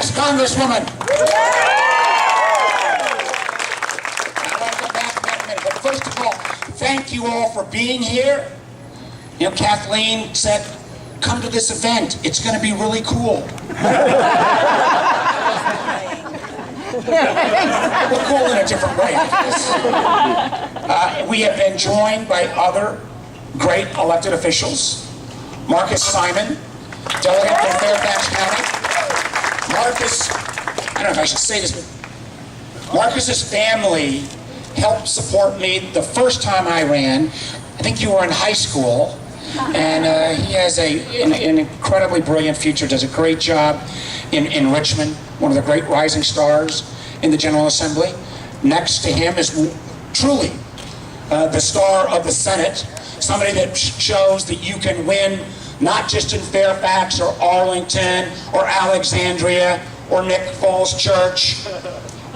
Fairfax Congresswoman. I'd like to come back in a minute, but first of all, thank you all for being here. You know, Kathleen said, come to this event. It's going to be really cool. We're cool in a different way, I guess. We have been joined by other great elected officials. Marcus Simon, delegate from Fairfax County. Marcus, I don't know if I should say this, but Marcus's family helped support me the first time I ran. I think you were in high school. And he has an incredibly brilliant future, does a great job in Richmond, one of the great rising stars in the General Assembly. Next to him is truly the star of the Senate, somebody that shows that you can win not just in Fairfax or Arlington or Alexandria or Nick Falls Church,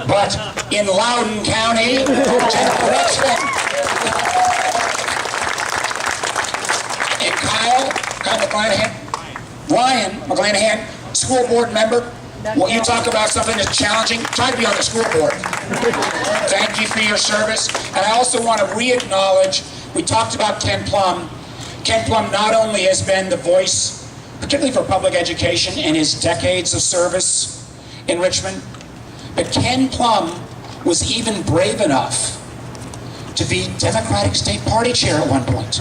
but in Loudoun County, Jennifer Richmond. And Kyle McLean, Ryan McLean, school board member. Well, you talk about something that's challenging, try to be on the school board. Thank you for your service. And I also want to re-acknowledge, we talked about Ken Plum. Ken Plum not only has been the voice, particularly for public education in his decades of service in Richmond, but Ken Plum was even brave enough to be Democratic State Party chair at one point.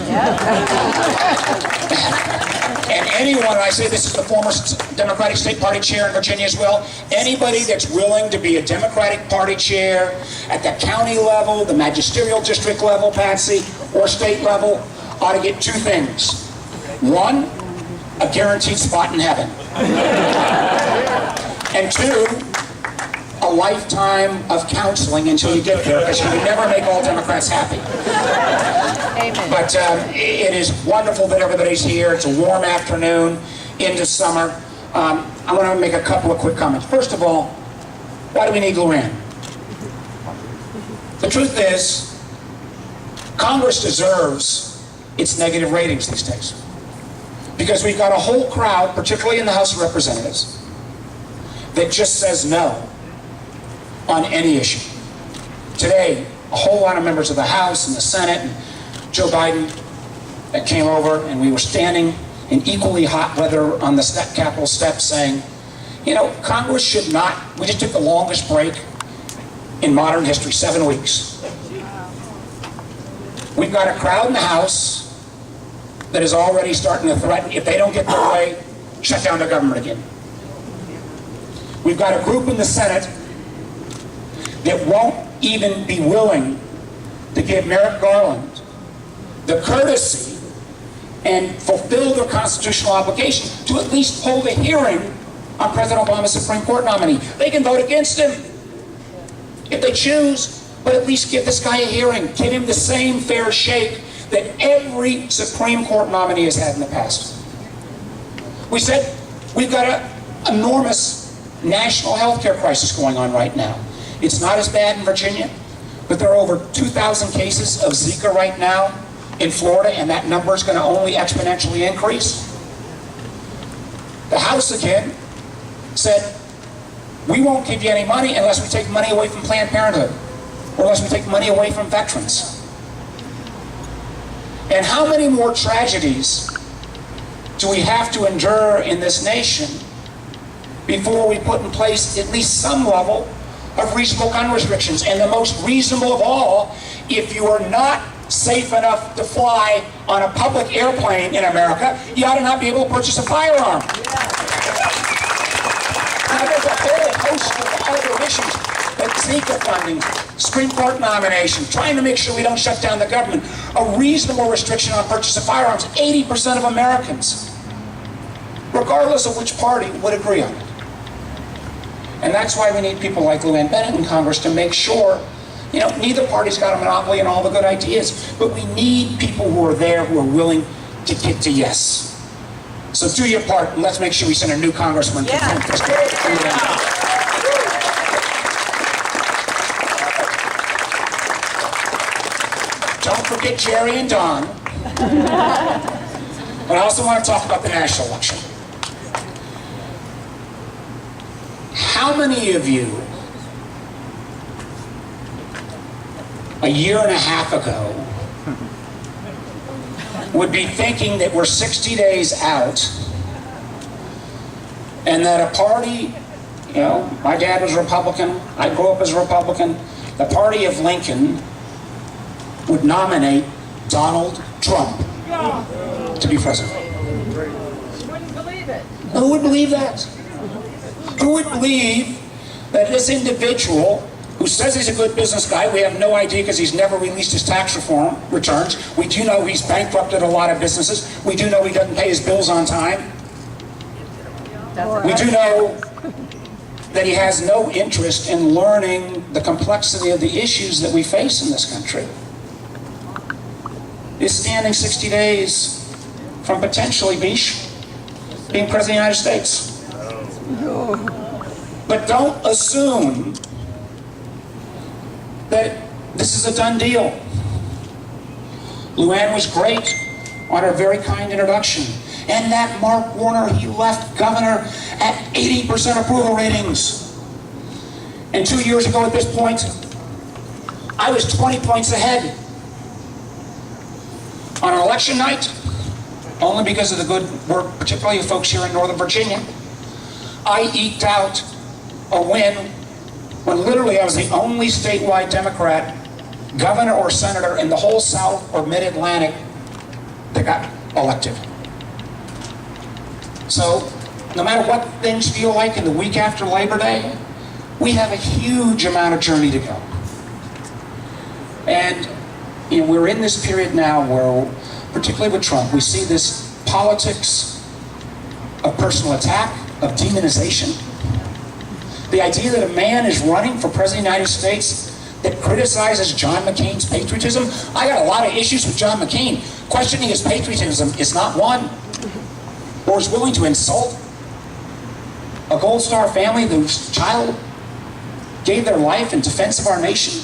And anyone, I say this is the former Democratic State Party chair in Virginia as well, anybody that's willing to be a Democratic Party chair at the county level, the magisterial district level, Patsy, or state level, ought to get two things. One, a guaranteed spot in heaven. And two, a lifetime of counseling until you get there, because you can never make all Democrats happy. Amen. But it is wonderful that everybody's here. It's a warm afternoon into summer. I want to make a couple of quick comments. First of all, why do we need Luann? The truth is, Congress deserves its negative ratings these days, because we've got a whole crowd, particularly in the House of Representatives, that just says no on any issue. Today, a whole lot of members of the House and the Senate and Joe Biden that came over, and we were standing in equally hot weather on the Capitol steps saying, you know, Congress should not, we just took the longest break in modern history, 7 weeks. We've got a crowd in the House that is already starting to threaten, if they don't get their way, shut down the government again. We've got a group in the Senate that won't even be willing to give Merrick Garland the courtesy and fulfill their constitutional obligation to at least hold a hearing on President Obama's Supreme Court nominee. They can vote against him if they choose, but at least give this guy a hearing. Give him the same fair shake that every Supreme Court nominee has had in the past. We said we've got an enormous national health care crisis going on right now. It's not as bad in Virginia, but there are over 2,000 cases of Zika right now in Florida, and that number is going to only exponentially increase. The House again said, we won't give you any money unless we take money away from Planned Parenthood, or unless we take money away from veterans. And how many more tragedies do we have to endure in this nation before we put in place at least some level of reasonable gun restrictions? And the most reasonable of all, if you are not safe enough to fly on a public airplane in America, you ought to not be able to purchase a firearm. Now, there's a whole host of other issues, like Zika funding, Supreme Court nomination, trying to make sure we don't shut down the government, a reasonable restriction on purchase of firearms. 80% of Americans, regardless of which party, would agree on it. And that's why we need people like Luann Bennett in Congress to make sure, you know, neither party's got a monopoly on all the good ideas, but we need people who are there, who are willing to get to yes. So do your part, and let's make sure we send a new congressman to this. Don't forget Jerry and Don. But I also want to talk about the national election. How many of you, a year and a half ago, would be thinking that we're 60 days out and that a party, you know, my dad was a Republican, I grew up as a Republican, the party of Lincoln would nominate Donald Trump to be president? Wouldn't believe it. Who would believe that? Who would believe that this individual who says he's a good business guy, we have no idea because he's never released his tax reform returns. We do know he's bankrupted a lot of businesses. We do know he doesn't pay his bills on time. We do know that he has no interest in learning the complexity of the issues that we face in this country. Is standing 60 days from potentially being President of the United States. But don't assume that this is a done deal. Luann was great on her very kind introduction. And that Mark Warner, he left governor at 80% approval ratings. And 2 years ago at this point, I was 20 points ahead. On an election night, only because of the good work, particularly of folks here in Northern Virginia, I eked out a win when literally I was the only statewide Democrat, governor or senator in the whole South or Mid-Atlantic that got elected. So, no matter what things feel like in the week after Labor Day, we have a huge amount of journey to go. And you know, we're in this period now where, particularly with Trump, we see this politics of personal attack, of demonization. The idea that a man is running for President of the United States that criticizes John McCain's patriotism. I got a lot of issues with John McCain. Questioning his patriotism is not one. Or is willing to insult a Gold Star family whose child gave their life in defense of our nation.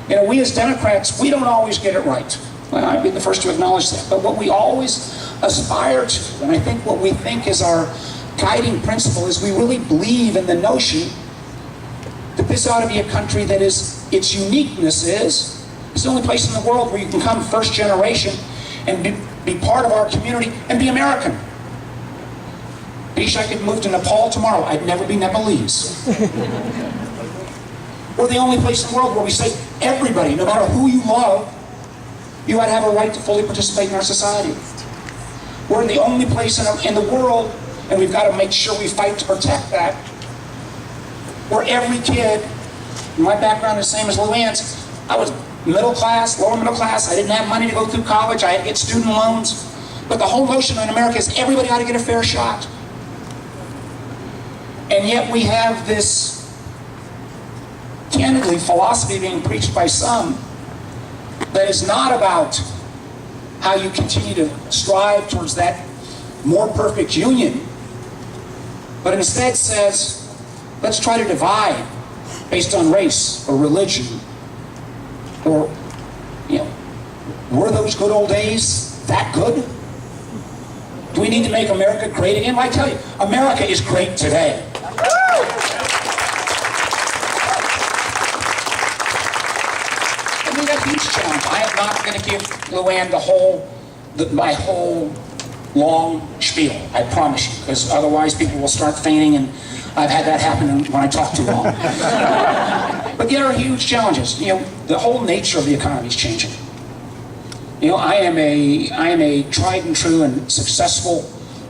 You know, we as Democrats, we don't always get it right. Well, I'd be the first to acknowledge that. But what we always aspire to, and I think what we think is our guiding principle, is we really believe in the notion that this ought to be a country that is, its uniqueness is, it's the only place in the world where you can come first generation and be part of our community and be American. Bish, I could move to Nepal tomorrow. I'd never be Nepalese. We're the only place in the world where we say everybody, no matter who you love, you ought to have a right to fully participate in our society. We're the only place in the world, and we've got to make sure we fight to protect that, where every kid, my background is the same as Luann's, I was middle class, lower middle class, I didn't have money to go through college, I had to get student loans, but the whole notion in America is everybody ought to get a fair shot. And yet we have this, candidly, philosophy being preached by some that is not about how you continue to strive towards that more perfect union, but instead says, let's try to divide based on race or religion, or, you know, were those good old days that good? Do we need to make America great again? Well, I tell you, America is great today. I mean, that's a huge challenge. I am not going to give Luann my whole long spiel, I promise you, because otherwise people will start fainting, and I've had that happen when I talk too long. But there are huge challenges. You know, the whole nature of the economy is changing. You know, I am a tried and true and successful,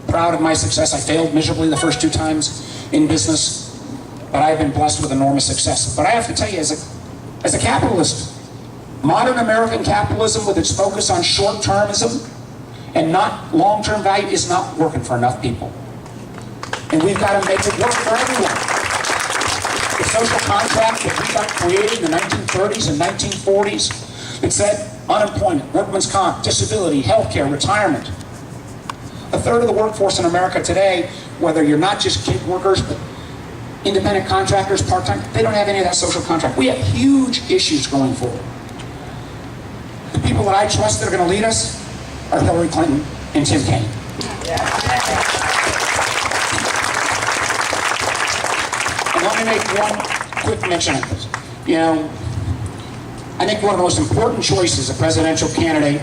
proud of my success. I failed miserably the first 2 times in business, but I've been blessed with enormous success. But I have to tell you, as a capitalist, modern American capitalism with its focus on short-termism and not long-term value is not working for enough people. And we've got to make it work for everyone. The social contract that we got created in the 1930s and 1940s, it said unemployment, workman's comp, disability, healthcare, retirement. A third of the workforce in America today, whether you're not just gig workers, but independent contractors, part-time, they don't have any of that social contract. We have huge issues going forward. The people that I trust that are going to lead us are Hillary Clinton and Tim Kaine. me make one quick mention of this. You know, I think one of the most important choices a presidential candidate,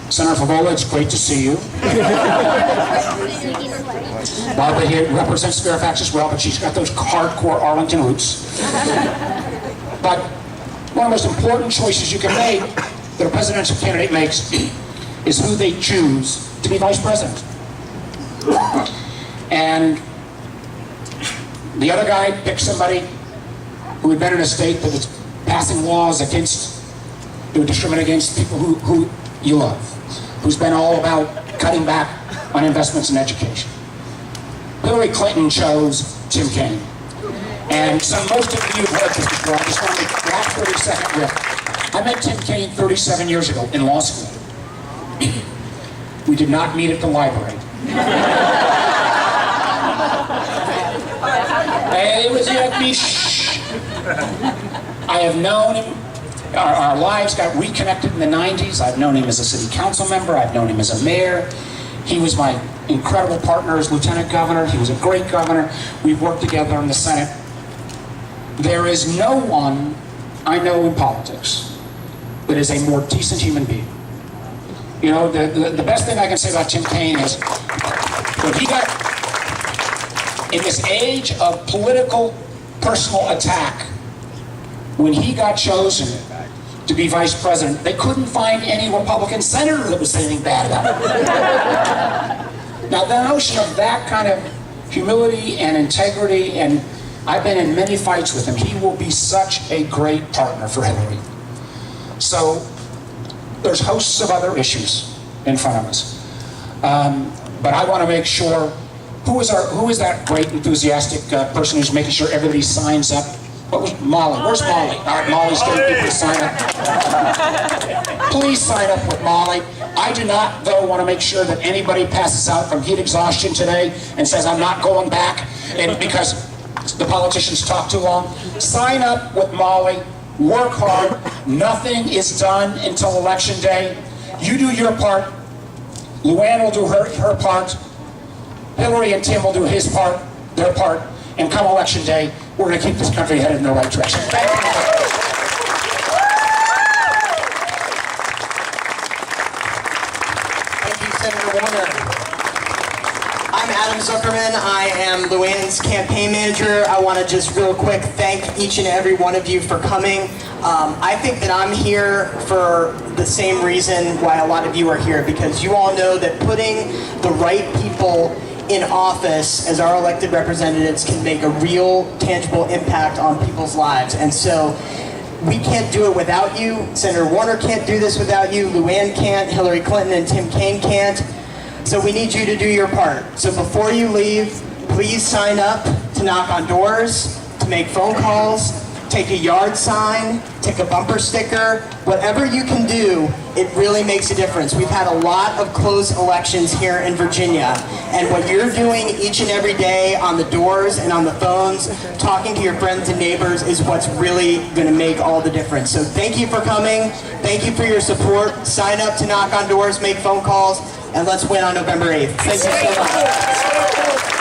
Senator Favola, it's great to see you. Barbara here represents Fairfax as well, but she's got those hardcore Arlington roots. But one of the most important choices you can make that a presidential candidate makes is who they choose to be vice president. And the other guy picked somebody who had been in a state that was passing laws against, to discriminate against people who you love, who's been all about cutting back on investments in education. Hillary Clinton chose Tim Kaine. And most of you have heard this before. I just want to make a last 30-second rip. I met Tim Kaine 37 years ago in law school. We did not meet at the library. And it was like me. I have known him. Our lives got reconnected in the 90s. I've known him as a city council member. I've known him as a mayor. He was my incredible partner as lieutenant governor. He was a great governor. We've worked together in the Senate. There is no one I know in politics that is a more decent human being. You know, the best thing I can say about Tim Kaine is when he got, in this age of political personal attack, when he got chosen to be vice president, they couldn't find any Republican senator that was saying anything bad about him. Now, the notion of that kind of humility and integrity, and I've been in many fights with him, he will be such a great partner for Hillary. So, there's hosts of other issues in front of us. But I want to make sure, who is that great enthusiastic person who's making sure everybody signs up? What was Molly? Where's Molly? All right, Molly's getting people to sign up. Please sign up with Molly. I do not, though, want to make sure that anybody passes out from heat exhaustion today and says, I'm not going back, and because the politicians talk too long. Sign up with Molly. Work hard. Nothing is done until election day. You do your part. Luann will do her part. Hillary and Tim will do their part. And come election day, we're going to keep this country headed in the right direction. Thank you. Thank you, Senator Warner. I'm Adam Zuckerman. I am Luann's campaign manager. I want to just real quick thank each and every one of you for coming. I think that I'm here for the same reason why a lot of you are here, because you all know that putting the right people in office as our elected representatives can make a real, tangible impact on people's lives. And so we can't do it without you. Senator Warner can't do this without you. Luann can't. Hillary Clinton and Tim Kaine can't. So we need you to do your part. So before you leave, please sign up to knock on doors, to make phone calls, take a yard sign, take a bumper sticker, whatever you can do, it really makes a difference. We've had a lot of close elections here in Virginia, and what you're doing each and every day on the doors and on the phones, talking to your friends and neighbors, is what's really going to make all the difference. So thank you for coming. Thank you for your support. Sign up to knock on doors, make phone calls, and let's win on November 8th. Thank you so much.